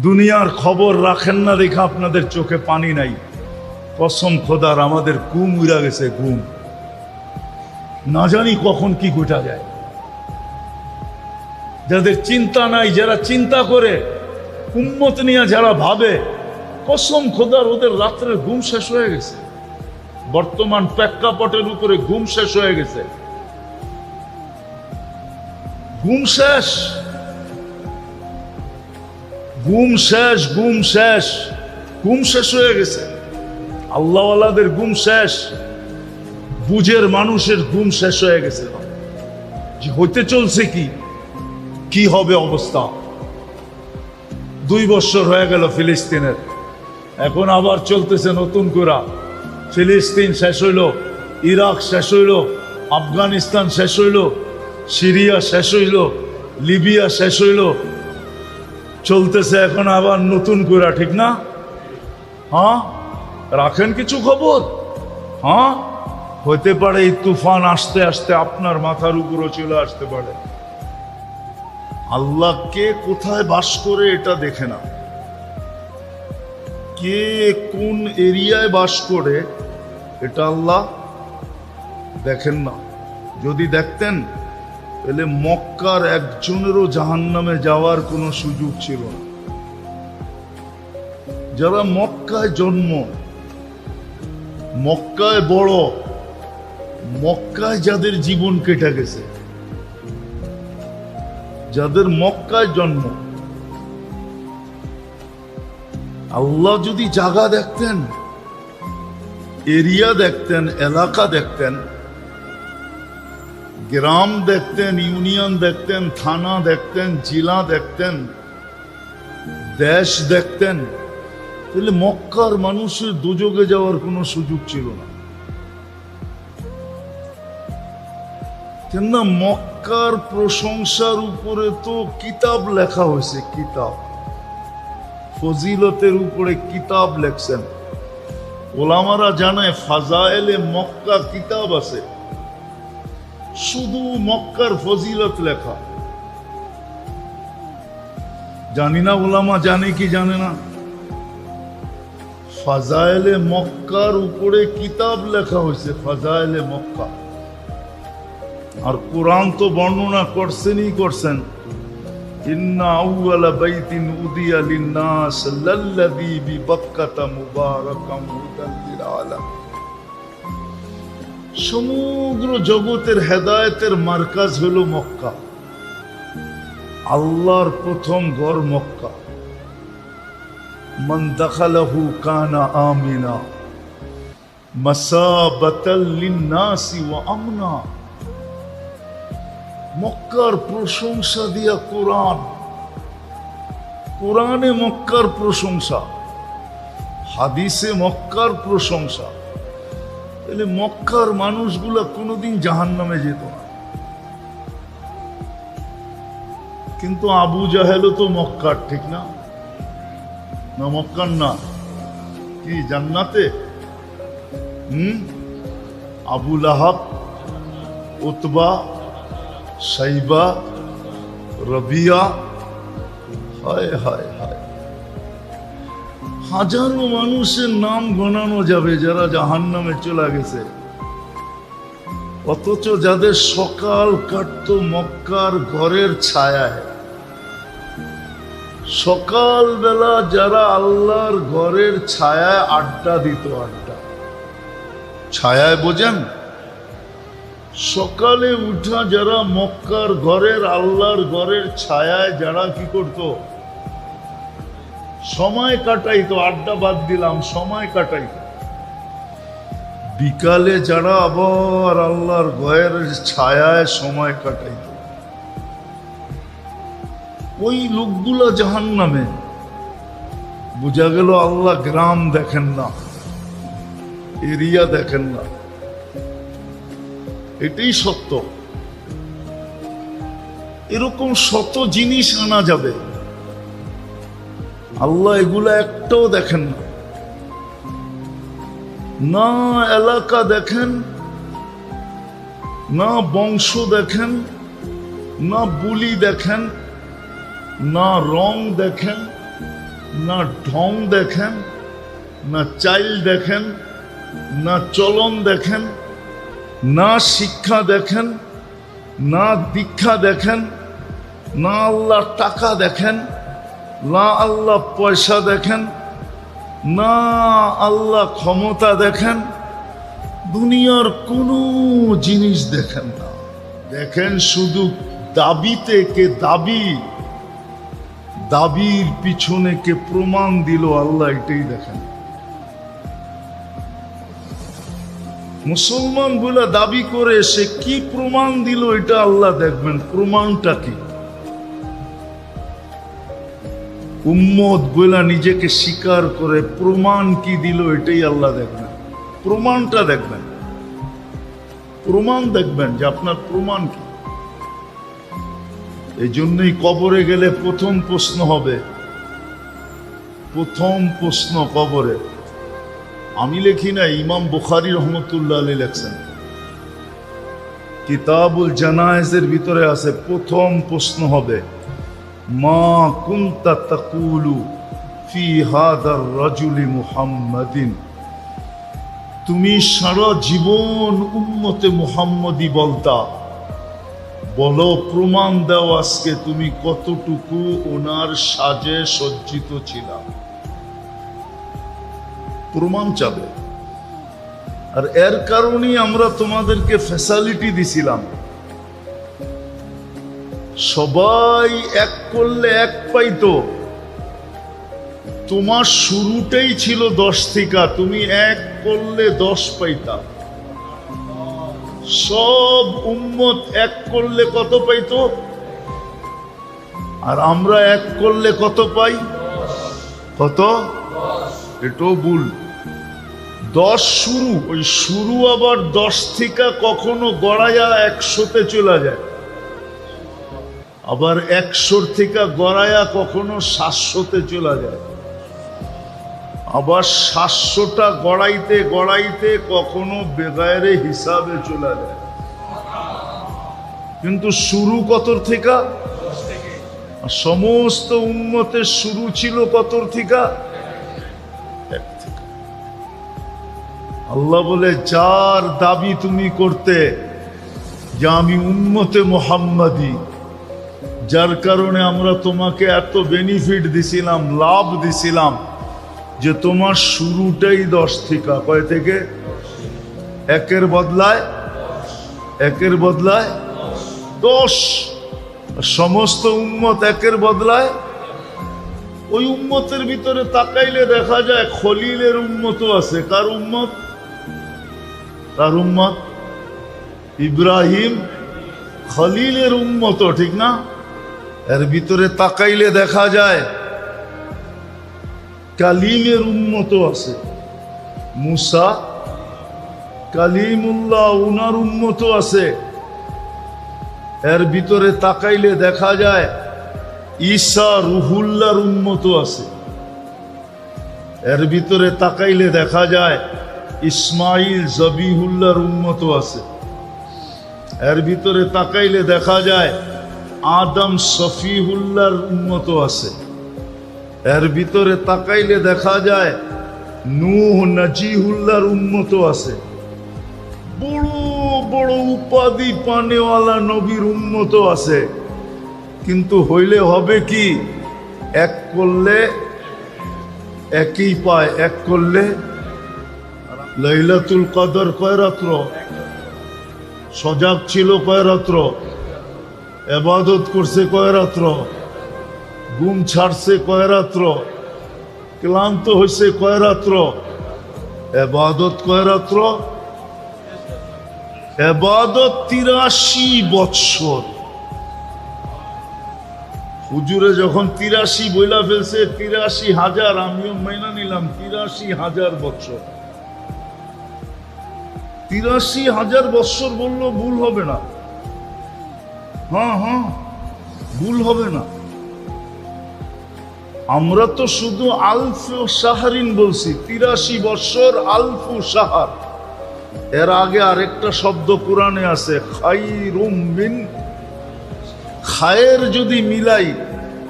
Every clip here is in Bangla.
দুনিয়ার খবর রাখেন না দেখে আপনাদের চোখে পানি নাই। কসম খোদার আমাদের ঘুম উড়া গেছে, ঘুম। না জানি কখন কি ঘটা যায়। যাদের চিন্তা নাই, যারা চিন্তা করে, উম্মত নিয়ে যারা ভাবে, কসম খোদার ওদের রাত্রের ঘুম শেষ হয়ে গেছে। বর্তমান প্রেক্ষাপটের উপরে ঘুম শেষ হয়ে গেছে, ঘুম শেষ, ঘুম শেষ, ঘুম শেষ, ঘুম শেষ হয়ে গেছে। আল্লাহওয়ালাদের ঘুম শেষ, বুঝের মানুষের ঘুম শেষ হয়ে গেছে। যে হইতে চলছে কি হবে অবস্থা। 2 বছর হয়ে গেল ফিলিস্তিনের, এখন আবার চলতেছে নতুন করে। ফিলিস্তিন শেষ হইল, ইরাক শেষ হইল, আফগানিস্তান শেষ হইল, সিরিয়া শেষ হইল, লিবিয়া শেষ হইল, চলতেছে এখন আবার নতুন করে, ঠিক না? হ্যাঁ, রাখেন কিছু খবর। হ্যাঁ, হতে পারে এই তুফান আসতে আসতে আপনার মাথার উপরও চলে আসতে পারে। আল্লাহ কে কোথায় বাস করে এটা দেখে না, কে কোন এরিয়ায় বাস করে এটা আল্লাহ দেখেন না। যদি দেখতেন তাহলে মক্কার একজনেরও জাহান্নামে যাওয়ার কোনো সুযোগ ছিল না। যারা মক্কায় জন্ম, মক্কায় বড়, মক্কায় যাদের জীবন কেটে গেছে, যাদের মক্কায় জন্ম, আল্লাহ যদি জায়গা দেখতেন, এরিয়া দেখতেন, এলাকা দেখতেন, গ্রাম দেখতেন, ইউনিয়ন দেখতেন, থানা দেখতেন, জেলা দেখতেন, দেশ দেখতেন, তাহলে মক্কার মানুষের দুযোগে যাওয়ার কোনো সুযোগ ছিল না। কেননা মক্কার প্রশংসার উপরে তো কিতাব লেখা হয়েছে, কিতাব ফজিলতের উপরে কিতাব লেখছেন ওলামারা। জানে ফাজায়েলে মক্কা কিতাব আছে, শুধু মক্কার ফজিলত লেখা। জানি না ওলামা জানে কি জানে না, ফাজায়েলে মক্কার উপরে কিতাব লেখা হয়েছে, ফাজায়েলে মক্কা। আর কোরআন তো বর্ণনা করছেনই করছেন, ইন্না আউওয়ালা বাইতিন উদিয়া লিন্নাস লাল্লাযী বিবাক্কাতা মুবারাকাম হুদাল লিল আলামিন। সমগ্র জগতের হেদায়েতের মার্কাজ হলো মক্কা। আল্লাহর প্রথম ঘর মক্কা। মান দাখালাহু কানা আমিনা মাসাবাতাল লিন্নাসি ওয়া আমনা। মক্কার প্রশংসা দিয়া কোরআন, কোরআনে মক্কার প্রশংসা, হাদিসে মক্কার প্রশংসা। তাহলে মক্কার মানুষগুলা কোনোদিন জাহান্নামে যেত না। কিন্তু আবু জাহেলও তো মক্কার, ঠিক না? না মক্কার না, কি জান্নাতে? আবু লাহাব, উতবা, সাইবা, রবিয়া, হায় হায় হায়, হাজারো মানুষের নাম গণানো যাবে যারা জাহান্নামে চলে গেছে। অথচ যাদের সকাল কাটতো মক্কার ঘরের ছায়ায়, সকাল বেলা যারা আল্লাহর ঘরের ছায়ায় আড্ডা দিত, আড্ডা ছায়ায় বোঝেন, সকালে উঠা যারা মক্কার ঘরের, আল্লাহর ঘরের ছায়ায় যারা কি করত, সময় কাটাইতো, আড্ডা বাদ দিলাম, সময় কাটাইতো। বিকালে যারা আবার আল্লাহর ঘরের ছায়ায় সময় কাটাইতো, ওই লোকগুলা জাহান্নামে। বোঝা গেল আল্লাহ গ্রাম দেখেন না, এরিয়া দেখেন না। এটাই সত্য। এরকম শত জিনিস আনা যাবে, আল্লাহ এগুলা একটাও দেখেন না। না এলাকা দেখেন, না বংশ দেখেন, না বুলি দেখেন, না রং দেখেন, না ঢং দেখেন, না চাইল দেখেন, না চলন দেখেন, না শিক্ষা দেখেন, না দীক্ষা দেখেন, না আল্লাহ টাকা দেখেন, না আল্লাহ পয়সা দেখেন, না আল্লাহ ক্ষমতা দেখেন, দুনিয়ার কোনো জিনিস দেখেন না। দেখেন শুধু দাবিতে কে দাবি, দাবির পিছনে কে প্রমাণ দিল, আল্লাহ এটাই দেখেন। মুসলমান বলে দাবি করে সে কি প্রমাণ দিল এটা আল্লাহ দেখবেন। প্রমাণটা কি? উম্মত বলে নিজেকে স্বীকার করে প্রমাণ কি দিল এটাই আল্লাহ দেখবেন। প্রমাণটা দেখবেন, প্রমাণ দেখবেন যে আপনার প্রমাণ কি। এই জন্যই কবরে গেলে প্রথম প্রশ্ন হবে, প্রথম প্রশ্ন কবরে। আমি লিখি না, ইমাম বুখারী রহমতুল্লাহ আলাইহি লেখছেন, কিতাবুল জানায়েজের ভিতরে আছে, প্রথম প্রশ্ন হবে মা কুনতা তাকুলু ফি হাদার রাজুলি মুহাম্মাদিন। তুমি সারা জীবন উম্মতে মুহাম্মদী বলতা, বলো প্রমাণ দাও আজকে তুমি কতটুকু ওনার সাজে সজ্জিত ছিলা। প্রমাণ চাবে। আর এর কারণেই আমরা তোমাদেরকে ফ্যাসিলিটি দিছিলাম, সবাই এক করলে এক পাইতো। তোমার শুরুটাই ছিল 10 থেকে, তুমি এক করলে 10 পাইতা। সব উম্মত এক করলে কত পাইতো? আর আমরা এক করলে কত পাই? কত? এটাও ভুল। 10 শুরু, ওই শুরু আবার 10 থেকে কখনো গড়াইয়া 100-তে চলে যায়, আবার 100 থেকে গড়াইয়া কখনো 700-তে চলে যায়, আবার 700টা গড়াইতে গড়াইতে কখনো বেগায়রে হিসাবে চলে যায়। কিন্তু শুরু কত থেকে? সমস্ত উম্মতের শুরু ছিল কত থেকে? এক থেকে। আল্লাহ বলে, যার দাবি তুমি করতে যে আমি উম্মতে মুহাম্মাদি, যার কারণে আমরা তোমাকে এত বেনিফিট দিছিলাম, লাভ দিছিলাম, যে তোমার শুরুটাই 10 থেকে। কয় থেকে? একের বদলায় 10। সমস্ত উম্মত একের বদলায়। ওই উম্মতের ভিতরে তাকাইলে দেখা যায় খলিলের উম্মতও আছে। কার উম্মত? কার উম্মত? ইব্রাহিম খলিলের উম্মত, ঠিক না? এর ভিতরে তাকাইলে দেখা যায় কালিমের উম্মতও আছে। মুসা কালিমুল্লাহ, উনার উম্মতও আছে। এর ভিতরে তাকাইলে দেখা যায় ঈসা রুহুল্লাহর উম্মতও আছে। এর ভিতরে তাকাইলে দেখা যায় ইসমাইল জবিহুল্লাহর উম্মতও আছে। এর ভিতরে তাকাইলে দেখা যায় আদম সফিহুল্লাহর উম্মতও আছে। এর ভিতরে তাকাইলে দেখা যায় নূহ নাজিহুল্লাহর উম্মতও আছে। বড় বড় উপাধি পানেওয়ালা নবীর উম্মতও আছে। কিন্তু হইলে হবে কি? এক করলে একই পায়, এক করলে। লাইলাতুল কদর কয় রাত্র? সজাগ ছিল কয় রাত্র? ইবাদত করছে কয় রাত্র? ঘুম ছাড়ছে কয় রাত্র? ক্লান্ত হয়েছে কয় রাত্র? ইবাদত কয় রাত্র? ইবাদত 83 বৎসর। হুজুরে যখন 83 বইলা ফেলছে, 83,000, আমিও মাইনা নিলাম 83,000 বৎসর। 83,000 বৎসর বললো ভুল হবে না। হ্যাঁ, ভুল হবে না। আমরা তো শুধু আলফু শাহরিন বলছি, 83 বৎসর আলফু শাহর। এর আগে আরেকটা শব্দ কোরআনে আছে, খায়রুম মিন। খায়ের যদি মিলাই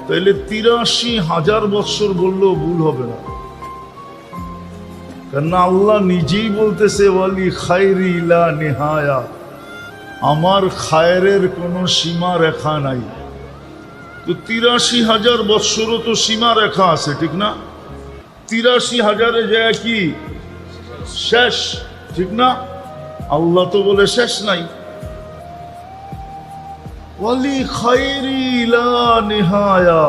তাইলে ৮৩,০০০ বৎসর বললেও ভুল হবে না, কারণ আল্লাহ নিজেই বলতেছে ওয়ালি খায়রি লা নিহায়া, আমার খায়রের কোনো সীমা রেখা নাই। তো ৮৩,০০০ বৎসরও তো সীমা রেখা আছে, ঠিক না? ৮৩,০০০ যায় কি শেষ, ঠিক না? আল্লাহ তো বলে শেষ নাই। ওয়ালি খায়রি লা নিহায়া,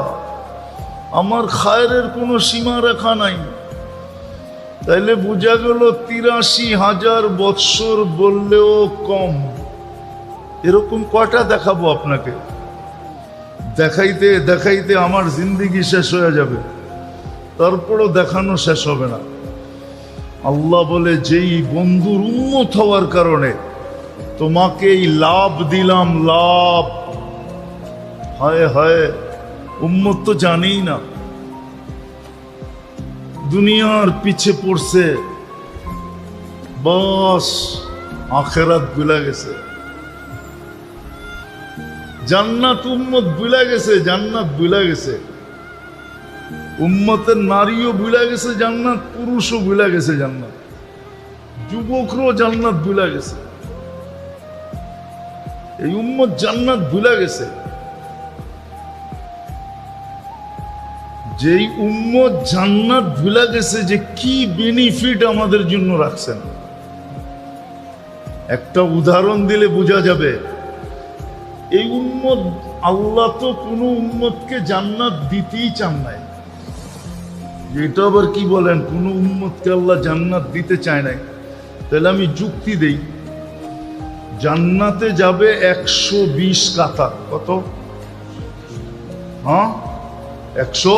আমার খায়রের কোনো সীমা রেখা নাই। তাইলে বোঝা গেল ৮৩,০০০ বৎসর বললেও কম। এরকম কয়টা দেখাবো আপনাকে? দেখাইতে দেখাইতে আমার জিন্দেগি শেষ হয়ে যাবে, তারপরও দেখানো শেষ হবে না। আল্লাহ বলে যেই বন্ধুর উম্মত হওয়ার কারণে তোমাকে এই লাভ দিলাম, লাভ। হায় হায়, উম্মত তো জানেই না, দুনিয়ার পিছে পড়ছে, বাস আখেরাত ভুলে গেছে। জান্নাত উম্মত ভুলে গেছে, জান্নাত ভুলে গেছে। উম্মতের নারীও ভুলে গেছে জান্নাত, পুরুষও ভুলে গেছে জান্নাত, যুবকরাও জান্নাত ভুলে গেছে। এই উম্মত জান্নাত ভুলে গেছে। যেই উম্মত জান্নাত ভুলে গেছে, যে কি বেনিফিট আমাদের জন্য রাখছেন, একটা উদাহরণ দিলে বোঝা যাবে। এই উম্মত, আল্লাহ তো কোনো উম্মতকে জান্নাত দিতেই চান নাই। এটা আবার কি বলেন, কোন উম্মতকে আল্লাহ জান্নাত দিতে চায় নাই? তাহলে আমি যুক্তি দেই, জান্নাতে যাবে ১২০ কাতার। কত? হ্যাঁ, ১০০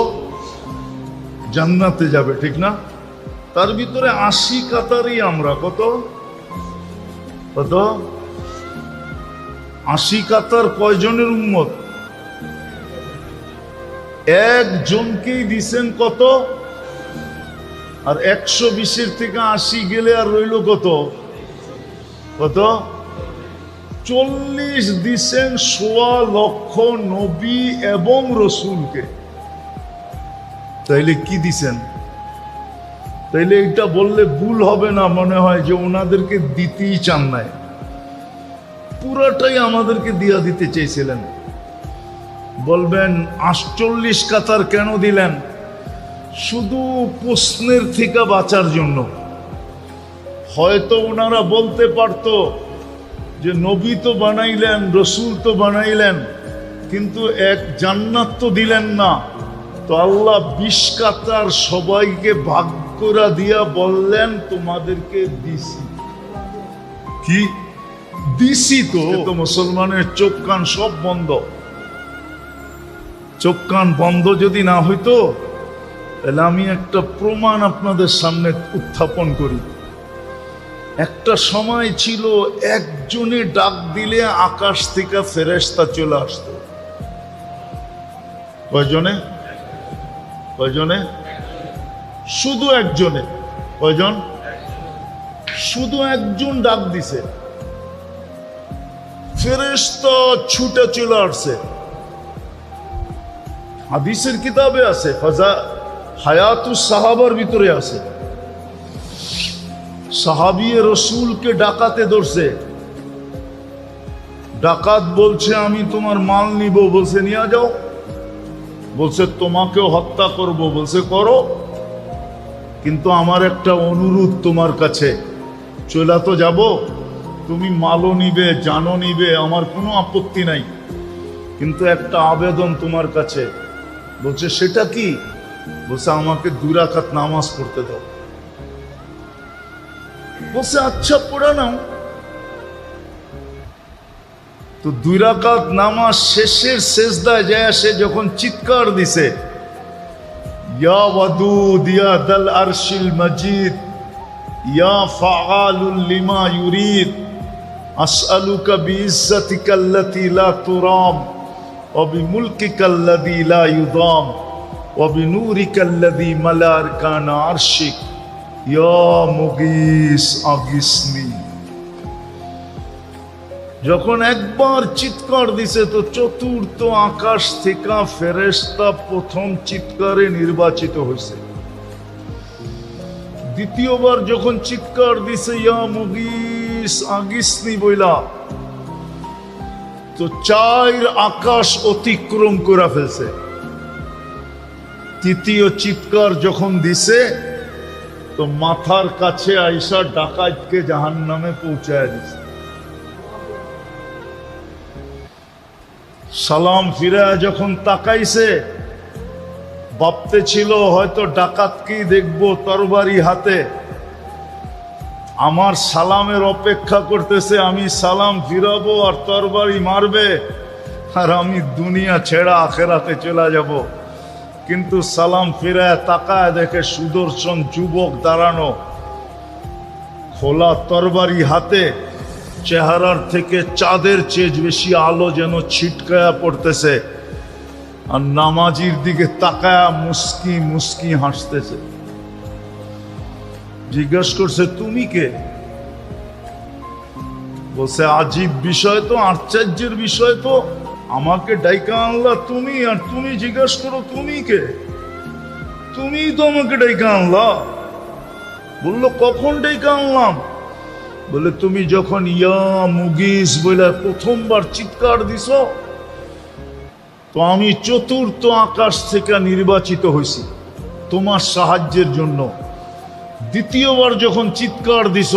জান্নাতে যাবে, ঠিক না? তার ভিতরে ৮০ কাতারই আমরা। কত কত? ৮০ কাতার কয়জনের উম্মত? একজনকেই দিছেন কত? আর ১২০ থেকে ৮০ গেলে আর রইল কত? কত? ৪০ দিছেন ১৬ লক্ষ নবী এবং রসুলকে। তাইলে কি দিছেন? তাইলে এটা বললে ভুল হবে না, মনে হয় যে ওনাদেরকে দিতেই চান নাই, পুরাটাই আমাদেরকে দিয়া দিতে চেয়েছিলেন। বলবেন ৪৮ কাতার কেন দিলেন? শুধু প্রশ্নের থেকে বাঁচার জন্য। হয়তো ওনারা বলতে পারত যে নবী তো বানাইলেন, রসুল তো বানাইলেন, কিন্তু এক জান্নাত তো দিলেন না। তো আল্লাহ ২০ কাতার সবাইকে ভাগ করে দিয়া বললেন তোমাদেরকে দিছি। কি দিছি? তো মুসলমানের চোখ কান সব বন্ধ। চোখ কান বন্ধ যদি না হইতো, তাহলে আমি একটা প্রমাণ আপনাদের সামনে উত্থাপন করি। একটা সময় ছিল, একজনে ডাক দিলে আকাশ থেকে ফেরেশতা চলে আসতো। কয়জনে? কয়জনে? শুধু একজনে। কয়জন? শুধু একজন ডাক দিছে, ফেরেশতা ছুটে চলে আসছে। হাদিসের কিতাবে আছে, হায়াতুস সাহাবার ভিতরে আছে। সাহাবিয়ে রসুলকে ডাকাতে ধরছে। ডাকাত বলছে আমি তোমার মাল নিব, বলছে নিয়ে যাও। বলছে তোমাকেও হত্যা করব, বলছে করো, কিন্তু আমার একটা অনুরোধ তোমার কাছে। চলা তো যাব, তুমি মালও নিবে, জানও নিবে, আমার কোনো আপত্তি নাই, কিন্তু একটা আবেদন তোমার কাছে। বলছে সেটা কি? বলছে আমাকে ২ রাকাত নামাজ পড়তে দাও। বলছে আচ্ছা পড়া নাও। তো ২ রাকাত নামাজ শেষের সেজদায় যায় সে যখন চিৎকার দিছে, ইয়া ওয়াদুদ ইয়া দাল আরশিল মাজিদ ইয়া ফাআলুল লিমা ইউরিদ আসআলুকা বিইজ্জাতিকা আল্লাতী লা তুরাম ওয়া বিমুলকিকা আল্লাযী লা ইউদাম ওয়া বিনূরিকা আল্লাযী মালা আরকানা আরশিক ইয়া মুগীস আগিসনি। যখন একবার চিৎকার দিছে তো চতুর্থ আকাশ থেকে ফেরেশতা প্রথম চিৎকারে নির্বাচিত হয়েছে। দ্বিতীয়বার যখন চিৎকার দিছে ইয়া মুগিস আগিসনি বইলা, তো 4 আকাশ অতিক্রম করে ফেলছে। তৃতীয় চিৎকার যখন দিছে তো মাথার কাছে আইসা ডাকাতকে জাহান্নামে পৌঁছায় দিছে। সালাম ফিরে যখন তাকাইছে, ভাবতে ছিল হয়তো ডাকাতকেই দেখবো তরবারি হাতে, আমার সালামের অপেক্ষা করতেছে, আমি সালাম ফিরাবো আর তরবারি মারবে আর আমি দুনিয়া ছেড়া আখেরাতে চলে যাব। কিন্তু সালাম ফিরায় তাকায় দেখে সুদর্শন যুবক দাঁড়ানো, খোলা তরবারি হাতে, চেহারার থেকে চাঁদের চেয়ে বেশি আলো যেন ছিটকায়া পড়তেছে, আর নামাজির দিকে তাকায়া মুস্কি মুস্কি হাসতেছে। জিজ্ঞেস করছে তুমি কে? বলছে আজীব বিষয় তো, আশ্চর্যের বিষয় তো, আমাকে ডাইকা আনলা তুমি, আর তুমি জিজ্ঞেস করো তুমি কে? তুমি তো আমাকে ডাইকা আনলা। বললো কখন ডাইকা আনলাম? বলে তুমি যখন ইয়া মুগিস বলে প্রথমবার চিৎকার দিছ, তো আমি চতুর্থ আকাশ থেকে নির্বাচিত হয়েছি তোমার সাহায্যের জন্য। দ্বিতীয়বার যখন চিৎকার দিছ,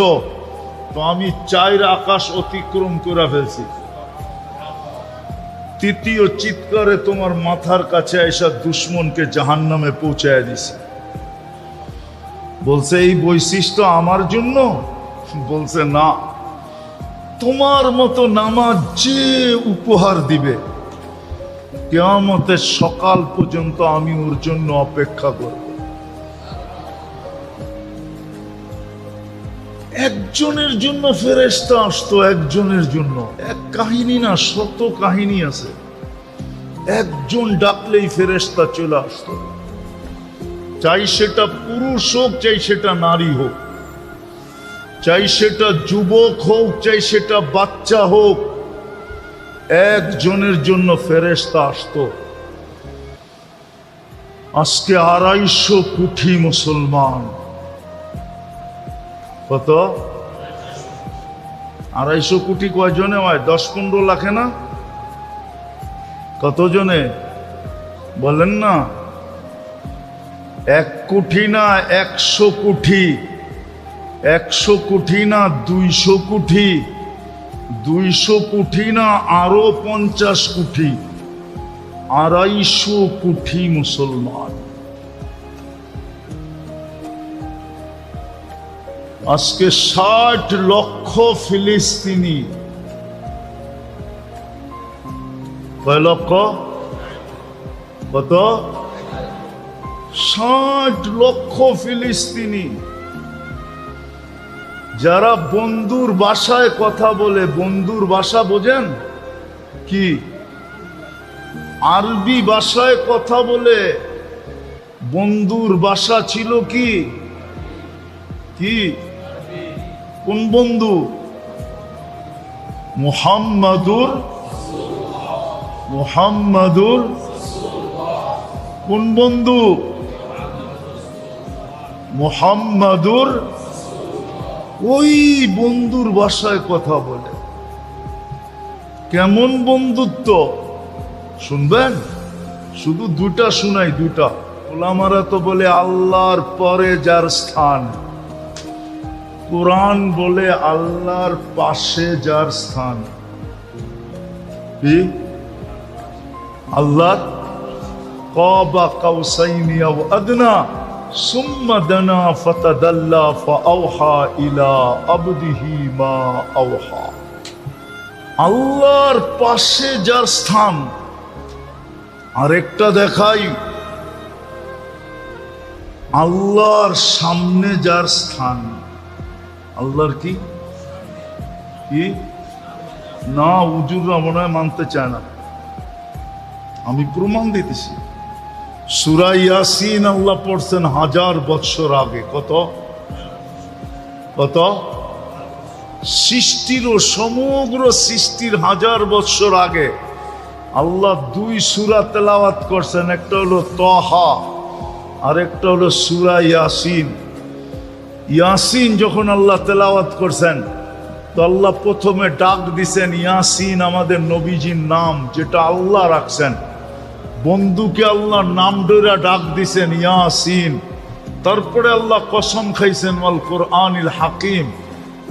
তো আমি 4 আকাশ অতিক্রম করে ফেলছি। তৃতীয় চিৎকারে তোমার মাথার কাছে এসে দুশ্মনকে জাহান্নামে পৌঁছায় দিছি। বলছে এই বৈশিষ্ট্য আমার জন্য? বলছে না, তোমার মতো নামাজ যে উপহার দিবে কিয়ামতের সকাল পর্যন্ত আমি ওর জন্য অপেক্ষা করব। একজনের জন্য ফেরেশতা আসতো, একজনের জন্য। এক কাহিনী না, শত কাহিনী আছে। একজন ডাকলেই ফেরেশতা চলে আসতো, চাই সেটা পুরুষ হোক চাই সেটা নারী হোক, চাই সেটা যুবক হোক চাই সেটা বাচ্চা হোক, একজনের জন্য ফেরেশতা আসতো। আজকে 250 কোটি মুসলমান। কত? 250 কোটি কয়জনে হয়? 10-15 লাখে না? কত জনে বলেন না? 1 কোটি না 100 কোটি, 100 কোটি না 200 কোটি, 200 কোটি না আরো 50 কোটি, 250 কোটি মুসলমান। আজকে 60 লক্ষ ফিলিস্তিনি। কয় লক্ষ? কত? 60 লক্ষ ফিলিস্তিনি, যারা বন্ধুর ভাষায় কথা বলে। বন্ধুর ভাষা বোঝেন কি? আরবি ভাষায় কথা বলে। বন্ধুর ভাষা ছিল কি? কি? কোন বন্ধু? মুহাম্মাদুর। মুহাম্মাদুর কোন বন্ধু? মুহাম্মাদুর। ওই বন্ধুর ভাষায় কথা বলে। কেমন বন্ধুত্ব শুনবেন? শুধু 2টা শুনাই, 2টা। ওলামারা তো বলে আল্লাহর পরে যার স্থান, কোরআন বলে আল্লাহর পাশে যার স্থান। কি? আল্লাহর কাবা কাউসাইনি আও আদনা সুম্মা দানা ফাতাদাল্লা ফাআওহা ইলা আবদিহি মা আওহা। আল্লাহর পাশে যার স্থান। আরেকটা দেখাই, আল্লাহর সামনে যার স্থান। আল্লাহর কি কি না, হুজুররা মনে হয় মানতে চায় না, আমি প্রমাণ দিতেছি। সূরা ইয়াসিন আল্লাহ পড়ছেন 1000 বছর আগে। কত? কত? সৃষ্টিরও সমগ্র সৃষ্টির 1000 বৎসর আগে আল্লাহ 2 সূরা তেলাওয়াত করছেন। একটা হলো তাহা আর একটা হলো সূরা ইয়াসিন। ইয়াসিন যখন আল্লাহ তেলাওয়াত করছেন তো আল্লাহ প্রথমে ডাক দিছেন ইয়াসিন, আমাদের নবীজির নাম যেটা আল্লাহ রাখছেন। বন্ধুকে আল্লাহর নাম ধরে ডাক দিছেন ইয়াসিন। তারপরে আল্লাহ কসম খাইছেন ওয়াল কোরআনিল হাকিম।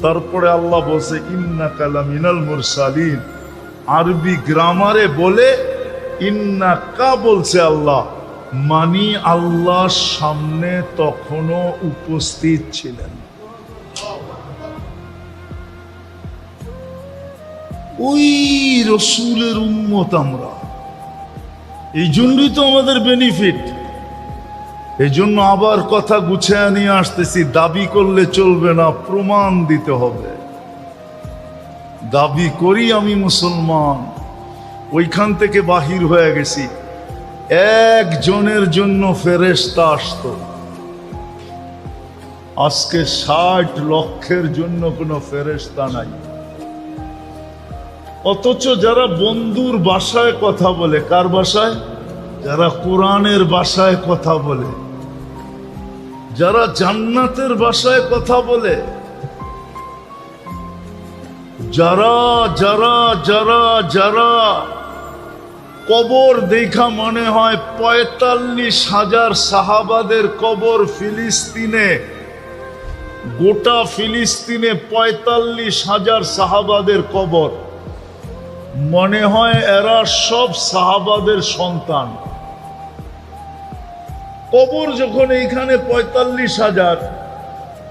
তারপরে আল্লাহ বলছে ইন্নাকা লামিনাল মুরসালিন। আরবি গ্রামারে বলে ইন্নাকা বলছে আল্লাহ, মানি আল্লাহর সামনে তখনও উপস্থিত ছিলেন। ওই রসুলের উম্মত আমরা, এই জন্যই তো আমাদের বেনিফিট। এই জন্য আবার কথা গুছিয়ে নিয়ে আসতেছি, দাবি করলে চলবে না, প্রমাণ দিতে হবে। দাবি করি আমি মুসলমান, ওইখান থেকে বাহির হয়ে গেছি। একজনের জন্য ফেরেশতা আসতো, আজকে 60 লক্ষের জন্য কোনো ফেরেশতা নাই। অথচ যারা বন্ধুর ভাষায় কথা বলে, কার ভাষায়? যারা কোরআনের ভাষায় কথা বলে, যারা জান্নাতের ভাষায় কথা বলে, যারা যারা যারা যারা কবর দেখা মনে হয় 45,000 সাহাবাদের কবর ফিলিস্তিনে, গোটা ফিলিস্তিনে 45,000 সাহাবাদের কবর, মনে হয় এরা সব সাহাবাদের সন্তান। কবর যখন এইখানে 45,000,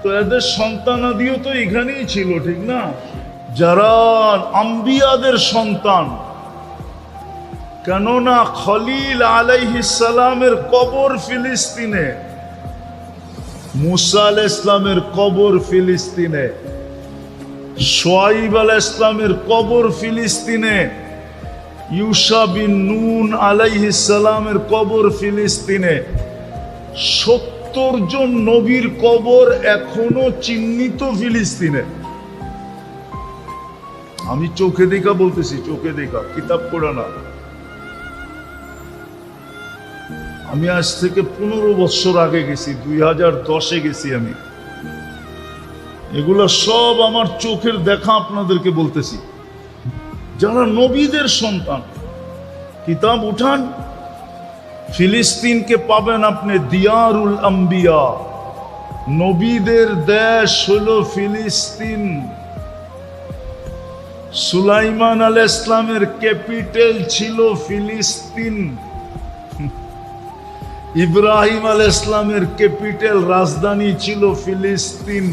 তো এদের সন্তানাদিও তো এখানেই ছিল, ঠিক না? যারা আম্বিয়াদের সন্তান, কেননা খলিল আলাইহিস সালামের কবর ফিলিস্তিনে, মুসা আলাইহিস সালামের কবর ফিলিস্তিনে, শুআইব আলাইহিস সালামের কবর ফিলিস্তিনে, ইউসা বিন নুন আলাইহিস সালামের কবর ফিলিস্তিনে। 70 জন নবীর কবর এখনো চিহ্নিত ফিলিস্তিনে। আমি চোখে দেখা বলতেছি, চোখে দেখা, কিতাব পড়া না। আমি আজ থেকে 15 বছর আগে গেছি, 2010-এ গেছি আমি। এগুলো সব আমার চোখের দেখা আপনাদেরকে বলতেছি। যারা নবীদের সন্তান, কিতাব উঠান, ফিলিস্তিনকে পাবেন আপনি দিয়ারুল আম্বিয়া, নবীদের দেশ হলো ফিলিস্তিন। সুলাইমান আলাইহিস সালামের ক্যাপিটাল ছিল ফিলিস্তিন। ইব্রাহিম আলাইহিস সালামের ক্যাপিটাল, রাজধানী ছিল ফিলিস্তিন।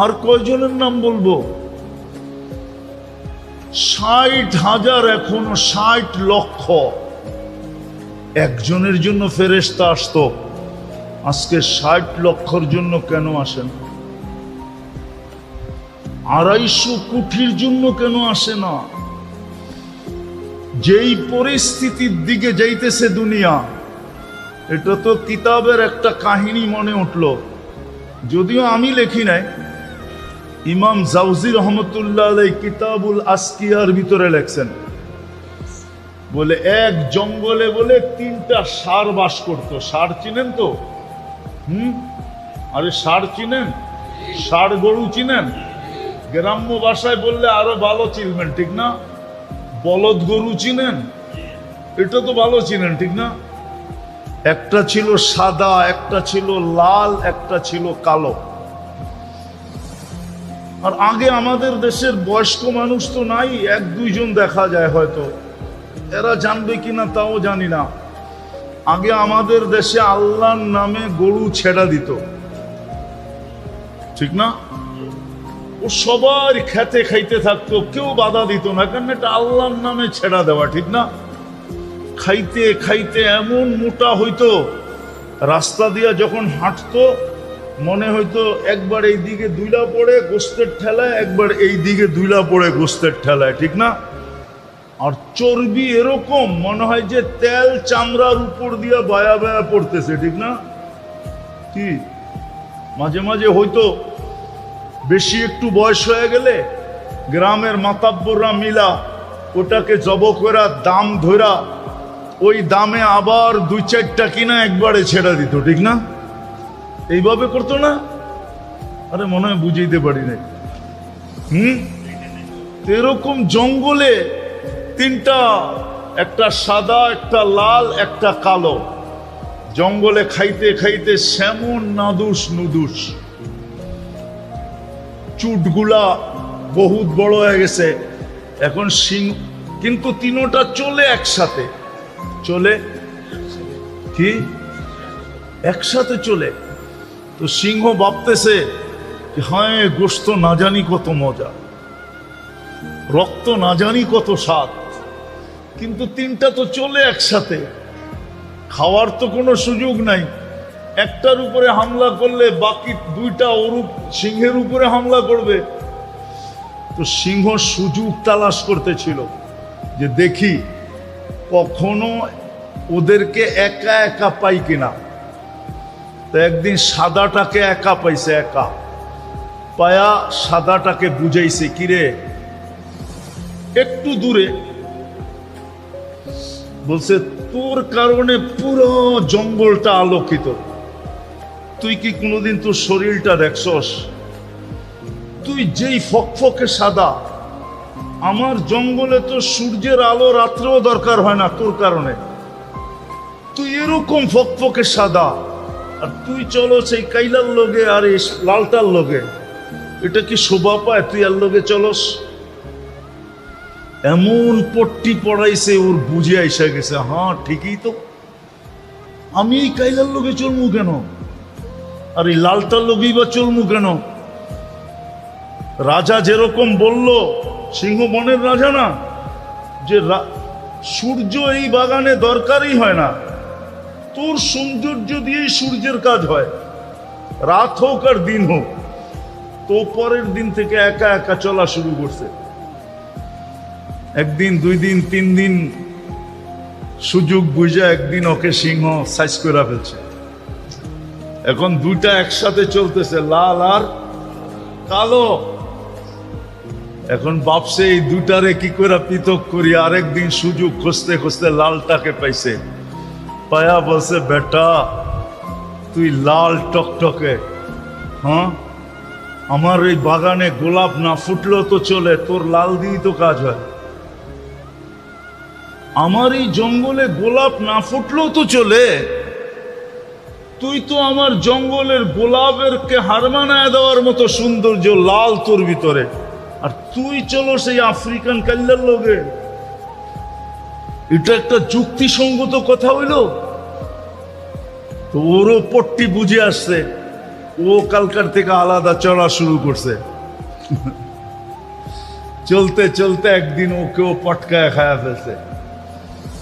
আর কয়জনের নাম বলবো? 60,000, এখনো 60 লক্ষ। একজনের জন্য ফেরেশতা আসতো, আজকে 60 লক্ষর জন্য কেন আসেন? 250 কোটির জন্য কেন আসে না? যেই পরিস্থিতির দিকে যাইতেছে দুনিয়া, এটা তো কিতাবের একটা কাহিনী মনে উঠলো, যদিও আমি লেখি নাই। ইমাম জাউজি রহমতুল্লাহ আলাইহি কিতাবুল আসকিয়ার ভিতরে লেখছেন, বলে এক জঙ্গলে বলে 3টা ষাঁড় বাস করত। ষাঁড় চিনেন তো? আরে ষাঁড় চিনেন? ষাঁড় গরু চিনেন? গ্রাম্য ভাষায় বললে আরো ভালো চিনবেন, ঠিক না? বলদ গরু চিনেন? এটা তো ভালো চিনেন, ঠিক না? একটা ছিল সাদা, একটা ছিল লাল, একটা ছিল কালো। আর আগে আমাদের দেশের বয়স্ক মানুষ তো নাই, 1-2 জন দেখা যায় হয়তো, এরা জানবে কিনা তাও জানি না। আগে আমাদের দেশে আল্লাহর নামে গরু ছেড়া দিত, ঠিক না? ও সবার খেতে খাইতে থাকতো, কেউ বাধা দিত না, কারণ এটা আল্লাহর নামে ছেড়া দেওয়া, ঠিক না? খাইতে খাইতে এমন মোটা হইতো, রাস্তা দিয়া যখন হাঁটতো মনে হইতো একবার এই দিকে দুইলা পড়ে গোস্তের ঠেলায়, একবার এই দিকে দুইলা পড়ে গোস্তের ঠেলায়, ঠিক না? আর চর্বি এরকম মনে হয় যে তেল চামড়ার উপর দিয়া বায়া বায়া পড়তেছে, ঠিক না? কি মাঝে মাঝে হয়তো বেশি একটু বয়স হয়ে গেলে গ্রামের মাতাব্বররা মিলা ওটাকে জব করা দাম ধরা ওই দামে আবার 2-4টা কিনা একবারে ছেড়ে দিত, ঠিক না? এইভাবে করতো না? আরে মনে হয় বুঝাইতে পারি নাই। এরকম জঙ্গলে 3টা, একটা সাদা, একটা লাল, একটা কালো, জঙ্গলে খাইতে খাইতে সেমন নাদুস নুদুস, চুটগুলা বহুত বড় হয়ে গেছে এখন সিংহ, কিন্তু 3টা চলে একসাথে, চলে কি একসাথে চলে। তো সিংহ ভাবতেছে হ্যাঁ গোশত না জানি কত মজা, রক্ত না জানি কত স্বাদ, কিন্তু 3টা তো চলে একসাথে, খাওয়ার তো কোনো সুযোগ নাই। একটার উপরে হামলা করলে বাকি 2টা ওরূপ সিংহের উপরে হামলা করবে। তো সিংহ সুযোগ তালাশ করতেছিল যে দেখি কখনো ওদেরকে একা একা পাই কিনা। তো একদিন সাদাটাকে একা পাইছে, একা পায়া সাদাটাকে বুঝাইছে, কিরে একটু দূরে, বলছে তোর কারণে পুরো জঙ্গলটা আলোকিত, তুই কি কোনোদিন তোর শরীরটা দেখছস? তুই যেই ফকফকে সাদা, আমার জঙ্গলে তো সূর্যের আলো রাত্রেও দরকার হয় না তোর কারণে, তুই এরকম ফকফকে সাদা, আর তুই চলো সেই কাইলার লগে আর এই লালটার লগে, এটা কি শোভা পায়? তুই আর লগে চলস? এমন পট্টি পড়াইছে ওর বুঝে আইসা গেছে, হ্যাঁ ঠিকই তো, আমি এই কাইলার লগে চলমু কেন, আর এই লালটার লগেই বা চলমু কেন? রাজা যেরকম বলল, সিংহ বনের রাজা না, যে সূর্য এই বাগানে দরকারই হয় না, তোর সৌন্দর্য দিয়েই সূর্যের কাজ হয়, রাত হোক আর দিন হোক। তো পরের দিন থেকে একা একা চলা শুরু করছে। 1 দিন 2 দিন 3 দিন সুযোগ বুঝা একদিন ওকে সিংহ সাইজ করে ফেলছে। এখন 2টা একসাথে চলতেছে, লাল আর কালো। এখন ভাবছে এই 2টারে কি করে পৃথক করি। আরেকদিন সুযোগ খুঁজতে খুঁজতে লালটাকে পাইছে, পায়া বলছে বেটা তুই লাল টকটকে, হ্যাঁ আমার এই বাগানে গোলাপ না ফুটলেও তো চলে, তোর লাল দিয়েই তো কাজ হয়। আমার এই জঙ্গলে গোলাপ না ফুটলেও তো চলে, তুই তো আমার জঙ্গলের গোলাপেরকে হার মানায় দেওয়ার মতো সৌন্দর্য লাল তোর ভিতরে, আর তুই চলো সেই আফ্রিকান কাল্লার লগে। এটা একটা যুক্তিসঙ্গত কথা হইল? তো ওরও পট্টি বুঝে আসছে, ও কালকার থেকে আলাদা চলা শুরু করছে। চলতে চলতে একদিন ওকেও পটকায় খায়া ফেলছে।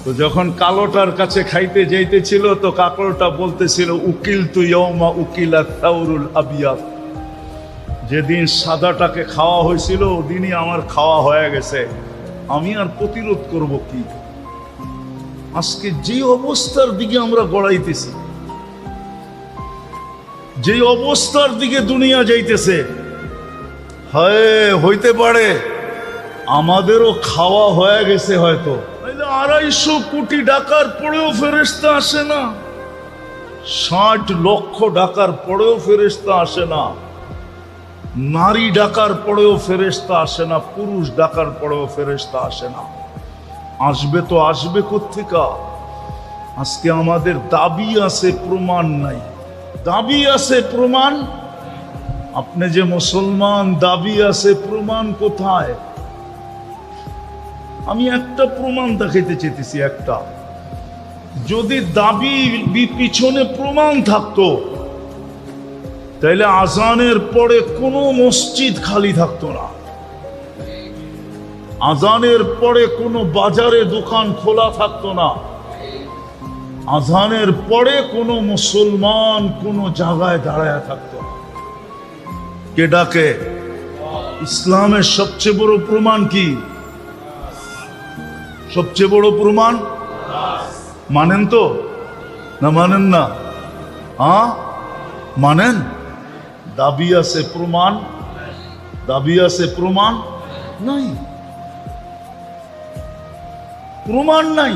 তো যখন কালোটার কাছে খাইতে যাইতেছিল, তো কাকড়টা বলতেছিল উকিল তুই ইয়ৌমা উকিলা তাউরুল আবিয়াদ, যেদিন সাদাটাকে খাওয়া হয়েছিল ওদিনই আমার খাওয়া হয়ে গেছে, আমি আর প্রতিরোধ করব কি? আজকে যে অবস্থার দিকে আমরা গড়াইতেছি, যে অবস্থার দিকে দুনিয়া যাইতেছে, হইতে পারে আমাদেরও খাওয়া হয়ে গেছে হয়তো। 250 কোটি ডাকার পরেও ফেরেশতা আসে না, 60 লক্ষ ডাকার পরেও ফেরেশতা আসে না, নারী ডাকার পরেও ফেরেশতা আসে না, পুরুষ ডাকার পরেও ফেরেশতা আসে না। আসবে তো আসবে কোত্থেকা? আজকে আমাদের দাবি আছে, প্রমাণ নাই। দাবি আছে, প্রমাণ? আপনি যে মুসলমান, দাবি আছে, প্রমাণ কোথায়? আমি একটা প্রমাণ দেখাইতে চেয়েছি, একটা। যদি দাবি পিছনে প্রমাণ থাকতো, তাইলে আজানের পরে কোনো মসজিদ খালি থাকতো না, আজানের পরে কোনো বাজারে দোকান খোলা থাকতো না, আজানের পরে কোনো মুসলমান কোনো জায়গায় দাঁড়ায় থাকতো না। কে ডাকে? ইসলামের সবচেয়ে বড় প্রমাণ কি? সবচেয়ে বড় প্রমাণ মানেন তো না মানেন না? মানেন? দাবি আছে, প্রমাণ দাবি আছে, প্রমাণ নাই, প্রমাণ নাই।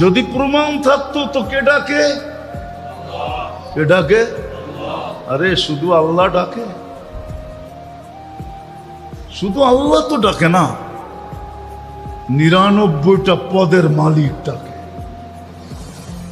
যদি প্রমাণ থাকতো তো কে ডাকে? কে ডাকে? আরে শুধু আল্লাহ ডাকে, শুধু আল্লাহ তো ডাকে না, 99টা পদের মালিক ডাকে,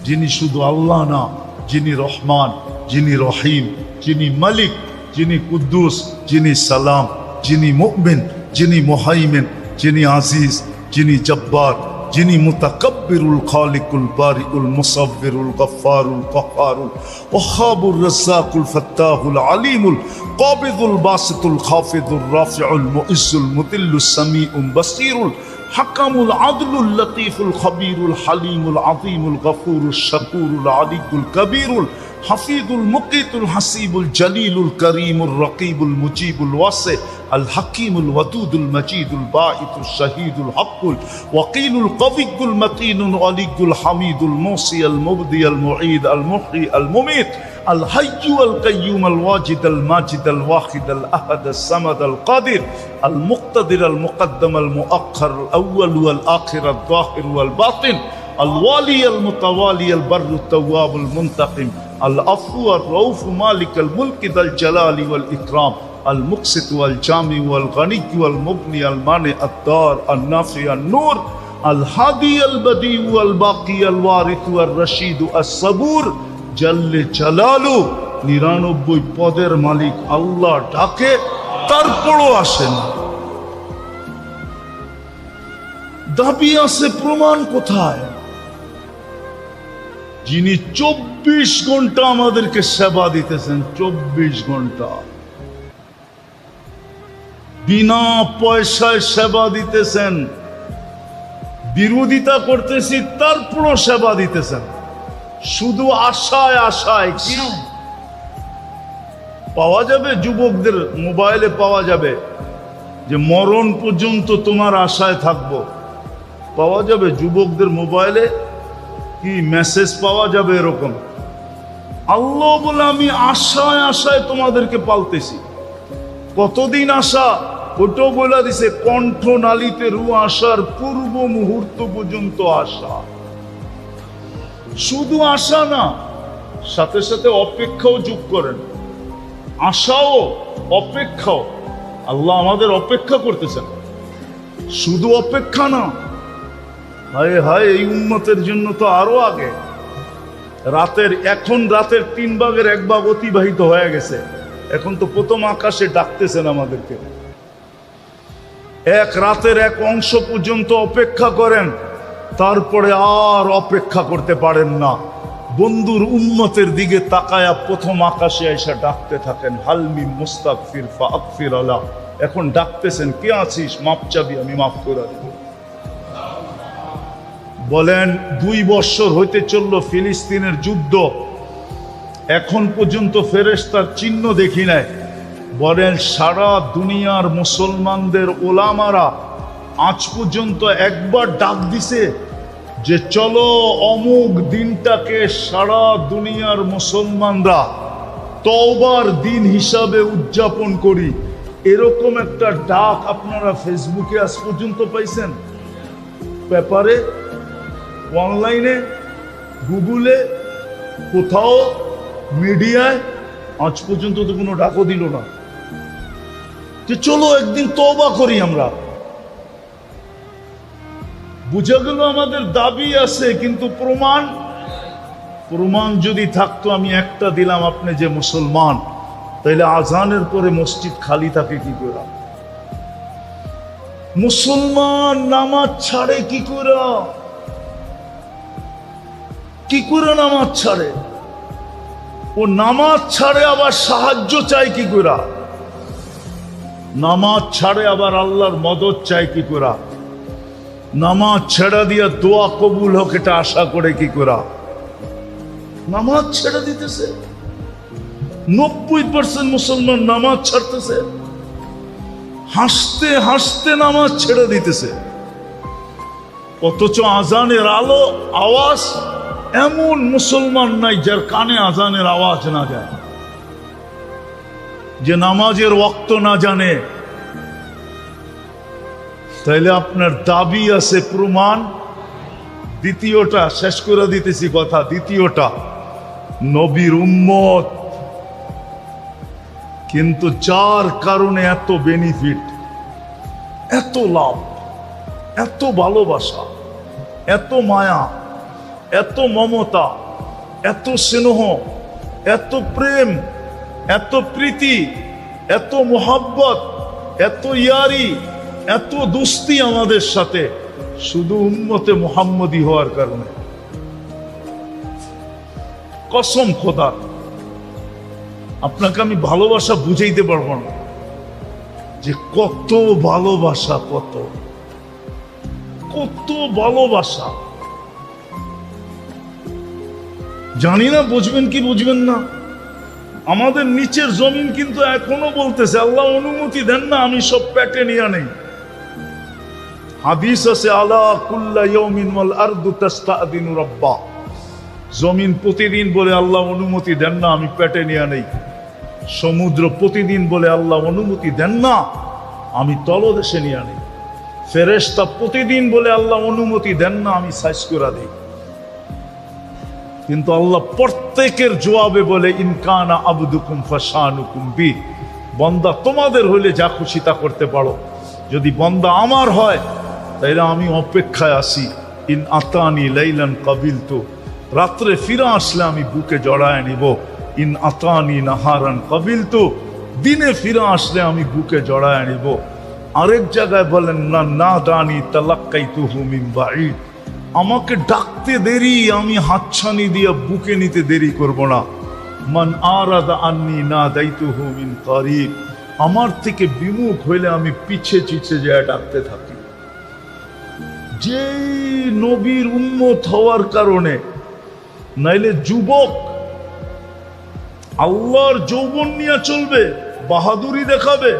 যিনি শুধু আল্লাহ না, যিনি রহমান, যিনি রহিম, যিনি মালিক, যিনি কুদ্দুস, যিনি সালাম, যিনি মুমিন, যিনি মুহাইমিন, যিনি আজিজ, যিনি জব্বার, যিনি মুতাকাব্বিরুল খালিকুল বারিউল মুসাব্বিরুল গফফারুল কাহ্হারুল ওয়াহ্হাবুর রাজ্জাকুল ফাত্তাহুল আলিমুল কাবিদুল বাসিতুল খাফিদুর রাফিউল মুইজ্জুল মুদিল্লুস সামিউল বাসীরুল হাকামুল আদলুল লতীফুল খবীরুল হালিমুল আযীমুল গফুরুশ শাকুরুল আলিয়ুল কবীরুল হাফিজুল মুকিতুল হাসিবুল জলিলুল করিমুর রকিবুল মুজিবুল ওয়াসি আল হাকিমুল ওয়াদুদুল মজিদুল বাঈতুল শাহীদুল হকুল ওয়াকিলুল কবিয়ুল মতিনুল আলিয়ুল হামিদুল মুসি আল মুবদি আল মুঈদ আল মুহয়ি আল মুমীত আল হাইয়্যু আল কাইয়্যুম আল ওয়াজিদ আল মাজিদ আল ওয়াহিদ আল আহাদ আস সামাদ আল কাদির আল মুক্তাদির আল মুকদ্দম আল মুআখ্খার আল আউয়াল ওয়াল আখির আল যাহির ওয়াল বাতিন আল ওয়ালি আল মুতাওয়ালি আল বাররু তাওয়াব আল মুনতাকিম আল আফু আর রউফ মালিক আল মুলক দাল জালালি ওয়াল ইকরাম আল মুকসিত ওয়াল জামি ওয়াল গনি ওয়াল মুগনি আল মানি আদ-দার আল নাফি আল নূর আল হাদি আল বদি ওয়াল বাকি আল ওয়ারিস ওয়াল রশিদ আস সাবুর জাল্লে জালালু 99 পদের মালিক আল্লাহ ডাকে, তারপরও আসে না। দাবি আছে, প্রমাণ কোথায়? যিনি 24 ঘন্টা আমাদেরকে সেবা দিতেছেন, 24 ঘন্টা বিনা পয়সায় সেবা দিতেছেন, বিরোধিতা করতেছি তারপরও সেবা দিতেছেন, শুধু আশায় আশায়। কি পাওয়া যাবে? যুবকদের মোবাইলে পাওয়া যাবে যে মরণ পর্যন্ত তোমার আশায় থাকবো, পাওয়া যাবে যুবকদের মোবাইলে কি মেসেজ পাওয়া যাবে এরকম। আল্লাহ বলে আমি আশায় আশায় তোমাদেরকে পালতেছি। কতদিন আশা? ওটাও বলে দিছে, কণ্ঠ নালীতে রু আসার পূর্ব মুহূর্ত পর্যন্ত আশা। শুধু আশা না, সাথে সাথে অপেক্ষাও যোগ করেন। আশাও অপেক্ষাও, আল্লাহ আমাদের অপেক্ষা করতেছেন, শুধু অপেক্ষা না। হায় হায়, এই উম্মতের জন্য তো আরো আগে। এখন রাতের 3 ভাগের 1 ভাগ অতিবাহিত হয়ে গেছে, এখন তো প্রথম আকাশে ডাকতেছেন আমাদেরকে। এক রাতের এক অংশ পর্যন্ত অপেক্ষা করেন, তারপরে আর অপেক্ষা করতে পারেন না। বন্ধুর উম্মতের দিকে তাকায়া প্রথম আকাশে এসে ডাকতে থাকেন, হালমি মুস্তাগফির ফাগফির আলা। এখন ডাকতেছেন, কে আছিস? মাপ চাবি, আমি মাফ করে দেব। বলেন 2 বছর হইতে চলল ফিলিস্তিনের যুদ্ধ, এখন পর্যন্ত ফেরেশতার চিহ্ন দেখি নাই। বলেন সারা দুনিয়ার মুসলমানদের ওলামারা আজ পর্যন্ত একবার ডাক দিছে যে চলো অমুক দিনটাকে সারা দুনিয়ার মুসলমানরা তওবার দিন হিসাবে উদযাপন করি? এরকম একটা ডাক আপনারা ফেসবুকে আজ পর্যন্ত পাইছেন? পেপারে, অনলাইনে, গুগলে, কোথাও মিডিয়ায় আজ পর্যন্ত তো কোনো ডাকও দিল না যে চলো একদিন তওবা করি আমরা। বুঝা গেল আমাদের দাবি আছে, কিন্তু প্রমাণ যদি থাকতো, আমি একটা দিলাম, আপনি যে মুসলমান, তাইলে আজানের পরে মসজিদ খালি থাকে কি করে? মুসলমান নামাজ ছাড়ে কি করে? কি করে নামাজ ছাড়ে? ও নামাজ ছাড়ে আবার সাহায্য চাই কি করে? নামাজ ছাড়ে আবার আল্লাহর মদদ চাই কি করে? নামাজ ছেড়ে দিয়ে দোয়া কবুল হোক এটা আশা করে কি করে? নামাজ ছেড়ে দিতেছে। 90% মুসলমান নামাজ ছাড়তেছে, হাসতে হাসতে নামাজ ছেড়ে দিতেছে। অথচ আজানের আলো আওয়াজ, এমন মুসলমান নাই যার কানে আজানের আওয়াজ না যায়। যে নামাজের ওয়াক্ত না জানে, তাইলে আপনার দাবি আছে প্রমাণ। দ্বিতীয়টা শেষ করে দিতেছি কথা, দ্বিতীয়টা নবীর উম্মত, কিন্তু যার কারণে এত বেনিফিট, এত লাভ, এত ভালোবাসা, এত মায়া, এত মমতা, এত স্নেহ, এত প্রেম, এত প্রীতি, এত মোহাব্বত, এত ইয়ারি, এত দোস্তি আমাদের সাথে, শুধু উম্মতে মুহাম্মদী হওয়ার কারণে। কসম খোদার, আপনাকে আমি ভালোবাসা বুঝাইতে পারবো না যে কত ভালোবাসা, কত কত ভালোবাসা। জানি না বুঝবেন কি বুঝবেন না। আমাদের নিচের জমিন কিন্তু এখনো বলতেছে আল্লাহ অনুমতি দেন না আমি সব পেটে নিয়ে নেই। হাদিস আছে আলা কুল্লা ইয়াউমিন ওয়াল আরদু তাস্তাদিনু রাব্বা, জমিন প্রতিদিন বলে আল্লাহ অনুমতি দেন না আমি পেটে নিয়ে নেই। সমুদ্র প্রতিদিন বলে আল্লাহ অনুমতি দেন না আমি তলদেশে নিয়ে নেই। ফেরেশতা প্রতিদিন বলে আল্লাহ অনুমতি দেন না আমি সাইজ করে দেই। কিন্তু আল্লাহ প্রত্যেকের জবাবে বলে ইনকানা আবদুকুম ফাশানুকুম বি, বান্দা তোমাদের হইলে যা খুশি তা করতে পারো, যদি বান্দা আমার হয় তাইলে আমি অপেক্ষায় আসি। ইন আতানি লাইলান কাবিলতু, রাত্রে ফিরে আসলে আমি বুকে জড়ায় নিব। ইন আতানি নাহারান কাবিলতু, দিনে ফিরে আসলে আমি বুকে জড়ায় নিব। আরেক জায়গায় বলেন না না দানি তালাক্কাইতুহু মিন বাঈদ, আমাকে ডাকতে দেরি আমি হাতছানি দিয়ে বুকে নিতে দেরি করব না। মান আরাদা আন্নি না দাইতুহু মিন কারিব, আমার থেকে বিমুখ হইলে আমি পিছে চিছে যায় ডাকতে থাকি। যে নবীর উম্মত হওয়ার কারণে, নাইলে যুবক আল্লাহর যৌবন নিয়ে চলবে, বাহাদুরি দেখাবে।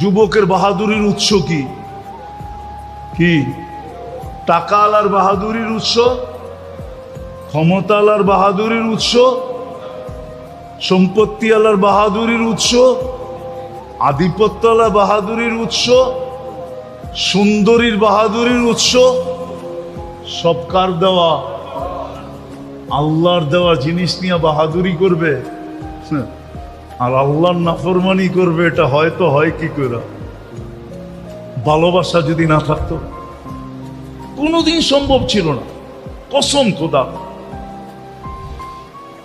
যুবকের বাহাদুরির উৎস কি? কি টাকা আলার বাহাদুরির উৎস, ক্ষমতা আলার বাহাদুরির উৎস, সম্পত্তি আলার বাহাদুরির উৎস, আধিপত্য আলা বাহাদুরির উৎস, সুন্দরীর বাহাদুরির উৎস, সব কার দেওয়া? আল্লাহর দেওয়া জিনিস নিয়ে বাহাদুরি করবে আর আল্লাহর নাফরমানি করবে, এটা হয়তো হয় কি করে? ভালোবাসা যদি না থাকতো কোনোদিন সম্ভব ছিল না, কসম খোদা।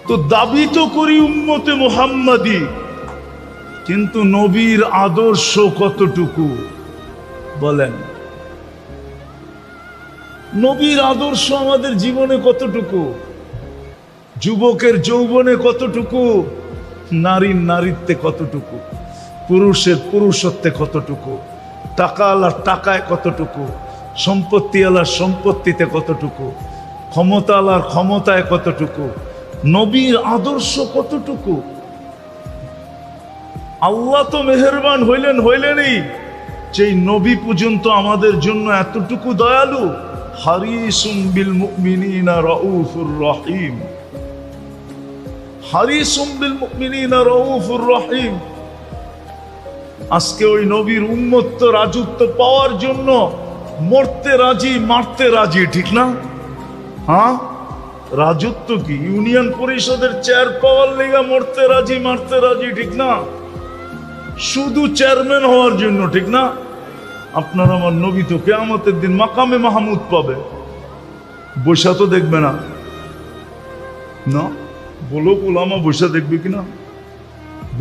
তো দাবি তো করি উম্মতে মুহাম্মাদি, কিন্তু নবীর আদর্শ কতটুকু বলেন? নবীর আদর্শ আমাদের জীবনে কতটুকু? যুবকের যৌবনে কতটুকু? নারীর নারীত্বে কতটুকু? পুরুষের পুরুষত্বে কতটুকু? টাকা আলার টাকায় কতটুকু? সম্পত্তি আলার সম্পত্তিতে কতটুকু? ক্ষমতা আলার ক্ষমতায় কতটুকু? নবীর আদর্শ কতটুকু? আল্লাহ তো মেহেরবান হইলেনই যে নবী পর্যন্ত আমাদের জন্য এতটুকু দয়ালু। হারিসুম বিল মুমিনিনা রাউফুর রহিম, হারিসুম বিল মুমিনিনা রাউফুর রহিম। আজকে ওই নবীর উম্মত রাজত্ব পাওয়ার জন্য মরতে রাজি, মারতে রাজি, ঠিক না? হ্যাঁ, রাজত্ব কি? ইউনিয়ন পরিষদের চেয়ার পাওয়ার লেগা মরতে রাজি, মারতে রাজি, ঠিক না? শুধু চেয়ারম্যান হওয়ার জন্য, ঠিক না? আপনার আমার নবী তো কিয়ামতের দিন মাকামে মাহমুদ পাবে, বৈশা তো দেখবে না। না বলো ওলামা বৈশা দেখবে কিনা?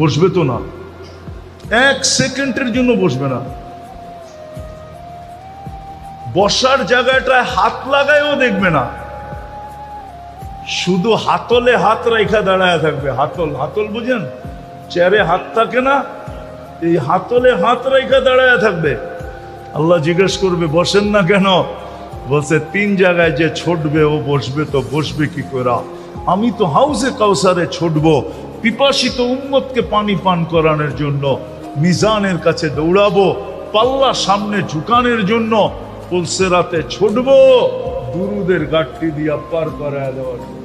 বসবে তো না, এক সেকেন্ডের জন্য বসবে না। বসার জায়গাটায় হাত লাগায়ও দেখবে না, শুধু হাতলে হাত রেখা দাঁড়ায় থাকবে। হাতল, হাতল বুঝেন? চেয়ারে হাত থাকে না, এই হাতলে হাত রেখা দাঁড়ায় থাকবে। আল্লাহ জিজ্ঞেস করবে বসেন না কেন? বলছে তিন জায়গায় যে ছুটবে ও বসবে, তো বসবে কি করে? আমি তো হাউজে কাউসারে ছুটবো পিপাসিত উম্মতকে পানি পান করানোর জন্য, মিজানের কাছে দৌড়াবো পাল্লা সামনে ঝুকানোর জন্য, পুলসেরাতে ছুটবো দুরুদের গাঠটি দিয়া পার করায় দেওয়ার জন্য।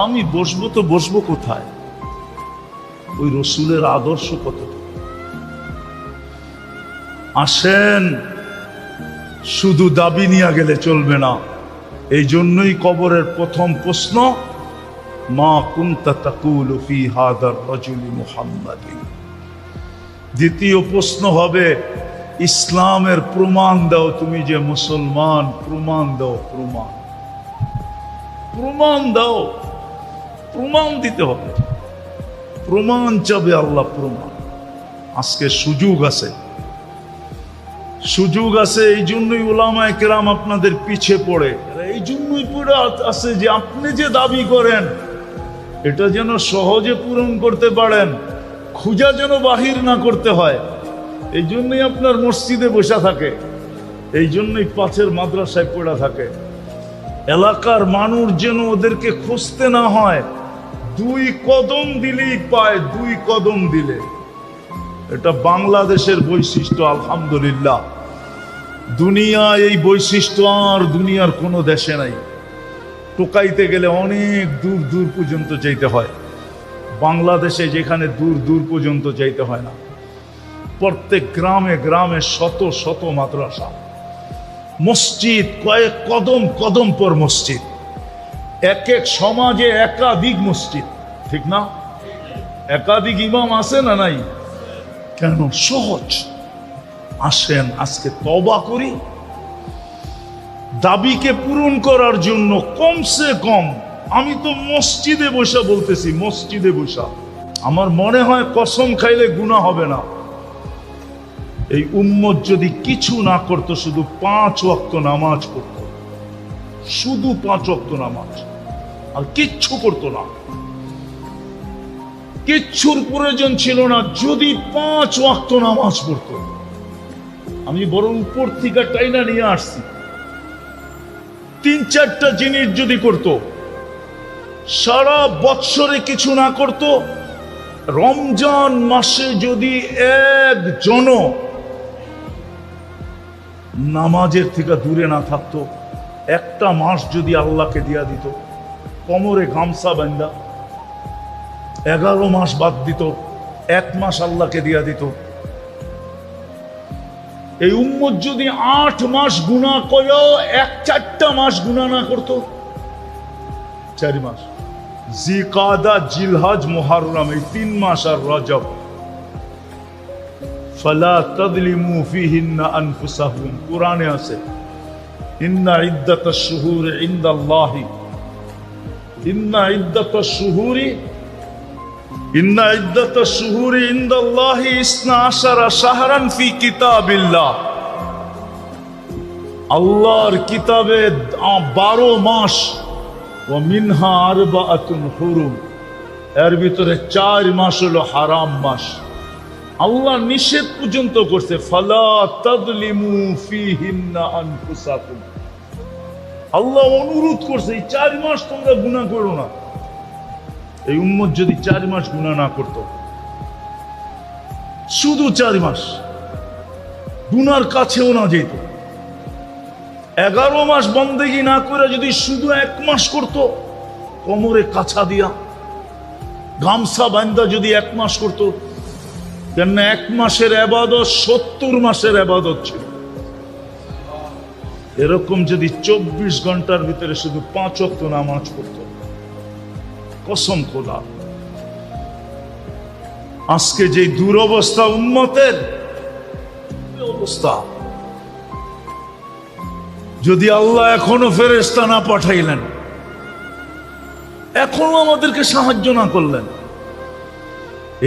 আমি বসবো তো বসবো কোথায়? ওই রসুলের আদর্শ কতটুকু? আসেন, শুধু দাবি নিয়ে গেলে চলবে না। এই জন্যই কবরের প্রথম প্রশ্ন, মা কুনতা তাকুলু ফি হাদার রাজুলি মুহাম্মাদিন। দ্বিতীয় প্রশ্ন হবে, ইসলামের প্রমাণ দাও, তুমি যে মুসলমান, প্রমাণ দাও, প্রমাণ দাও। প্রমাণ দিতে হবে, প্রমাণ চাবে আল্লাহ, প্রমাণ। আজকে সুযোগ আছে, এই জন্যই উলামায়ে কেরাম আপনাদের পিছে পড়ে। এই জন্যই পড়ে আছে যে আপনি যে দাবি করেন এটা যেন সহজে পূরণ করতে পারেন, খুঁজা যেন বাহির না করতে হয়। এই জন্যই আপনার মসজিদে বসা থাকে, এই জন্যই পাশের মাদ্রাসায় পড়া থাকে। এলাকার মানুষ যেন ওদেরকে খুঁজতে না হয়, 2 কদম দিলেই পায়, 2 কদম দিলে। এটা বাংলাদেশের বৈশিষ্ট্য, আলহামদুলিল্লাহ। দুনিয়া এই বৈশিষ্ট্য আর দুনিয়ার কোনো দেশে নাই। টোকাইতে গেলে অনেক দূর দূর পর্যন্ত যাইতে হয়, বাংলাদেশে যেখানে দূর দূর পর্যন্ত যাইতে হয় না। প্রত্যেক গ্রামে গ্রামে শত শত মাদ্রাসা, মসজিদ কয়েক কদম কদম পর মসজিদ, এক এক সমাজে একাধিক মসজিদ, ঠিক না? একাধিক ইমাম আছে না নাই? কেন? সহজ। আসেন আজকে তওবা করি, দাবিকে পূরণ করার জন্য। কমসে কম আমি তো মসজিদে বসা বলতেছি, মসজিদে বসা। আমার মনে হয় কসম খাইলে গুনাহ হবে না। এই উম্মত যদি কিছু না করতো, শুধু 5 ওয়াক্ত নামাজ পড়তো, শুধু 5 ওয়াক্ত নামাজ, আর কিচ্ছু করতো না, কিচ্ছুর প্রয়োজন ছিল না, যদি 5 ওয়াক্ত নামাজ পড়তো। আমি বড় উপর থেকে টাইনা নিয়ে আসছি। 3-4টা জিনিস যদি করতো, সারা বৎসরে কিছু না করতো, রমজান মাসে যদি একজনও নামাজের থেকে দূরে না থাকতো, একটা মাস যদি আল্লাহকে দিয়া দিত, কোমরে গামছা বান্ধা 11 মাস বাদ দিত, 1 মাস আল্লাহকে দিয়া দিত, এই উম্মত যদি 8 মাস গুনাহ করেও 4টা মাস গুনাহ না করতো, 4 মাস, জিকাদা, জিলহজ, মুহররম, এই 3 মাস আর রজব, ফালা তাযলিমু ফীহিন্না আনফুসাকুম, কুরআনে আছে, ইন্না ইদ্দাতাশ শুহুরি ইনদাল্লাহি, ইন্না ইদ্দাতাশ শুহুরি ইনদাল্লাহি 12 শাহরান ফি কিতাবিল্লাহ। আল্লাহর কিতাবে 12 মাস, ওয়া মিনহা আরবাআতুন হুরুম, এর ভিতরে 4 মাস হলো হারাম মাস। আল্লাহ নিষেধ পর্যন্ত করছে, ফালা তাযলিমু ফীহিন্না আনফুসাকুম। আল্লাহ অনুরোধ করছে, এই 4 মাস তোমরা গুনাহ করো না। এই উম্মত যদি 4 মাস গুনাহ না করত, শুধু 4 মাস গুনার কাছেও না যেত, 11 মাস বন্দেগি না করে যদি শুধু 1 মাস করত, কোমরে কাছা দিয়া গামছা বান্ধা যদি 1 মাস করত, কেন 1 মাসের ইবাদত 70 মাসের ইবাদত ছিল। এরকম যদি 24 ঘন্টার ভিতরে শুধু 5 ওয়াক্ত নামাজ পড়ত, কসম খোদা, আজকে যে দুরবস্থা উম্মতের অবস্থা, যদি আল্লাহ এখনো ফেরেশতা না পাঠাইলেন, এখনো আমাদেরকে সাহায্য না করলেন,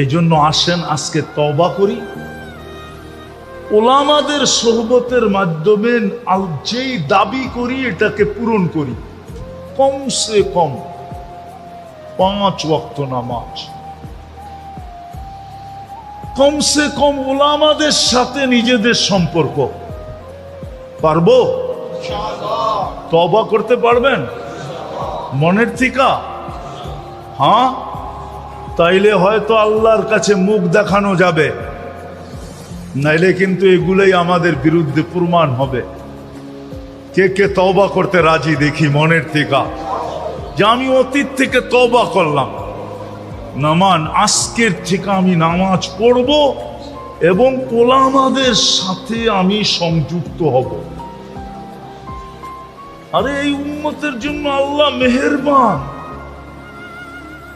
এই জন্য আসেন আজকে তওবা করি, উলামাদের সোহবতের মাধ্যমে যেই দাবি করি এটাকে পূরণ করি। কমসে কম 5 ওয়াক্ত নামাজ, কমসে কম উলামাদের সাথে নিজেদের সম্পর্ক। পারবো? তওবা করতে পারবেন মনের থেকে? হ্যাঁ, তাইলে হয়তো আল্লাহর কাছে মুখ দেখানো যাবে, নাইলে কিন্তু এগুলোই আমাদের বিরুদ্ধে প্রমাণ হবে। কে কে তওবা করতে রাজি দেখি মনের থেকে, যে আমি অতীত থেকে তওবা করলাম, নামান আজকের থেকে আমি নামাজ পড়ব এবং ওলামাদের সাথে আমি সংযুক্ত হব। আরে এই উম্মতের জন্য আল্লাহ মেহেরবান।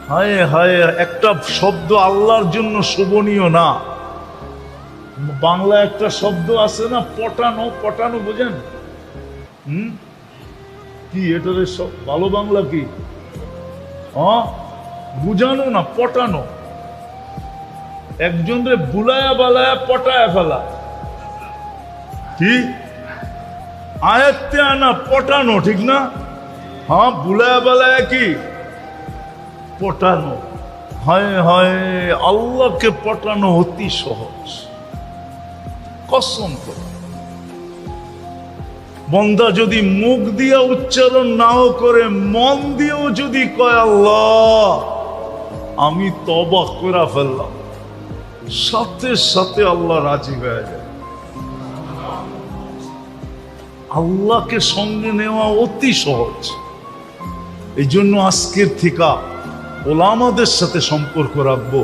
হায় হায়, একটা শব্দ আল্লাহর জন্য শোভনীয় না। বাংলা একটা শব্দ আছে না, পটানো। পটানো বোঝেন? কি এটার ভালো বাংলা কি? হ্যাঁ, বুঝানো না, পটানো। একজনরে বুলায়া বালায়া পটায়া ফেলা। কি আয়াতে আনা পটানো, ঠিক না? হ্যাঁ, বুলায়া বালায়া কি পটানো। হয় হয়, আল্লাহকে পটানো অতি সহজ। কসম করে বন্দা যদি মুখ দিয়ে উচ্চারণ নাও করে, মন দিয়েও যদি কয় আল্লাহ আমি তওবা করে ফেললাম, সাথে সাথে আল্লাহ রাজি হয়ে যায়। আল্লাহকে সঙ্গে নেওয়া অতি সহজ। এই জন্য আজকের থেকে ওলামাদের সাথে সম্পর্ক রাখবো।